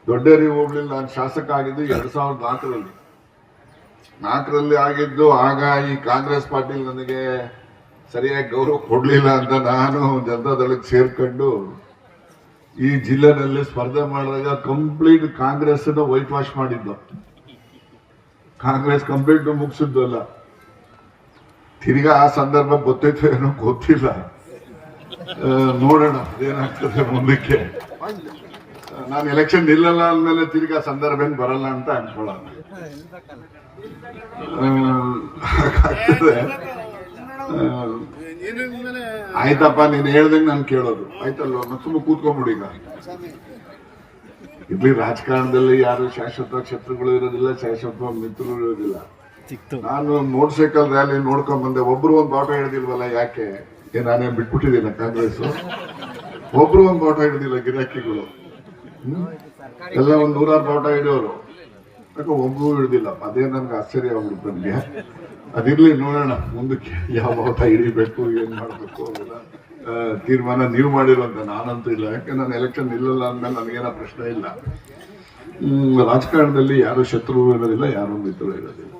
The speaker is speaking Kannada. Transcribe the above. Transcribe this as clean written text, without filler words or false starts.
ದೊಡ್ಡೇರಿ ಹೋಗ್ಲಿಲ್ಲ. ನಾನು ಶಾಸಕ ಆಗಿದ್ದು 2004ರಲ್ಲಿ ಆಗಿದ್ದು. ಆಗ ಈ ಕಾಂಗ್ರೆಸ್ ಪಾರ್ಟಿ ನನಗೆ ಸರಿಯಾಗಿ ಗೌರವ ಕೊಡ್ಲಿಲ್ಲ ಅಂತ ನಾನು ಜನತಾದಳಕ್ಕೆ ಸೇರ್ಕೊಂಡು ಈ ಜಿಲ್ಲೆನಲ್ಲಿ ಸ್ಪರ್ಧೆ ಮಾಡಿದಾಗ ಕಂಪ್ಲೀಟ್ ಕಾಂಗ್ರೆಸ್ ವೈಟ್ ವಾಶ್ ಮಾಡಿದ್ದು. ಕಾಂಗ್ರೆಸ್ ಕಂಪ್ಲೀಟ್ ಮುಗಿಸಿದ್ದು ಅಲ್ಲ. ತಿರ್ಗಾ ಆ ಸಂದರ್ಭ ಗೊತ್ತೈತೆ ಏನೋ ಗೊತ್ತಿಲ್ಲ, ನೋಡೋಣ ಅದೇನಾಗ್ತದೆ ಮುಂದಕ್ಕೆ. ನಾನು ಎಲೆಕ್ಷನ್ ನಿಲ್ಲಲ್ಲ ಅಂದ್ಮೇಲೆ ತಿರ್ಗಾ ಸಂದರ್ಭ ಏನ್ ಬರಲ್ಲ ಅಂತ ಅನ್ಕೊಳ್ಳೋಣ. ಆಯ್ತಪ್ಪ, ನೀನ್ ಹೇಳ್ದಂಗೆ ನಾನು ಕೇಳೋದು ಆಯ್ತಲ್ವ, ಸುಮ್ಮನೆ ಕೂತ್ಕೊಂಡ್ಬಿಡಿ. ಈಗ ಇಲ್ಲಿ ರಾಜಕಾರಣದಲ್ಲಿ ಯಾರು ಶಾಶ್ವತ ಶತ್ರುಗಳು ಇರೋದಿಲ್ಲ, ಶಾಶ್ವತ ಮಿತ್ರರು ಇರೋದಿಲ್ಲ. ನಾನು ಮೋಟರ್ ಸೈಕಲ್ ರ್ಯಾಲಿ ನೋಡ್ಕೊಂಡ್ ಬಂದೆ. ಒಬ್ರು ಒಂದು ಬಾಟ ಹಿಡಿದಿಲ್ವಲ್ಲ, ಯಾಕೆ? ನಾನೇ ಬಿಟ್ಬಿಟ್ಟಿದ್ದೀನ ಕಾಂಗ್ರೆಸ್. ಒಬ್ರು ಒಂದು ಬಾಟ ಹಿಡಿದಿಲ್ಲ, ಗಿರಾಕಿಗಳು ಎಲ್ಲ ಒಂದ್ 100 ಬಾಟ ಹಿಡಿಯೋರು, ಯಾಕೆ ಒಬ್ರು ಹಿಡಿದಿಲ್ಲ. ಅದೇ ನನ್ಗೆ ಆಶ್ಚರ್ಯ ಆಗ್ಬಿಡುತ್ತೆ ನನ್ಗೆ. ಅದಿರ್ಲಿ, ನೋಡೋಣ ಮುಂದಕ್ಕೆ ಯಾವ ಬಾಟ ಹಿಡಿಬೇಕು, ಏನ್ ಮಾಡ್ಬೇಕು ಅದೆಲ್ಲ ತೀರ್ಮಾನ ನೀವು ಮಾಡಿರುವಂತ, ನಾನಂತೂ ಇಲ್ಲ. ಯಾಕೆ ನಾನು ಎಲೆಕ್ಷನ್ ನಿಲ್ಲಲ್ಲ ಅಂದ್ಮೇಲೆ ನನಗೇನೋ ಪ್ರಶ್ನೆ ಇಲ್ಲ. ರಾಜಕಾರಣದಲ್ಲಿ ಯಾರು ಶತ್ರು ಇರೋದಿಲ್ಲ, ಯಾರು ಮಿತ್ರರು ಇರೋದಿಲ್ಲ.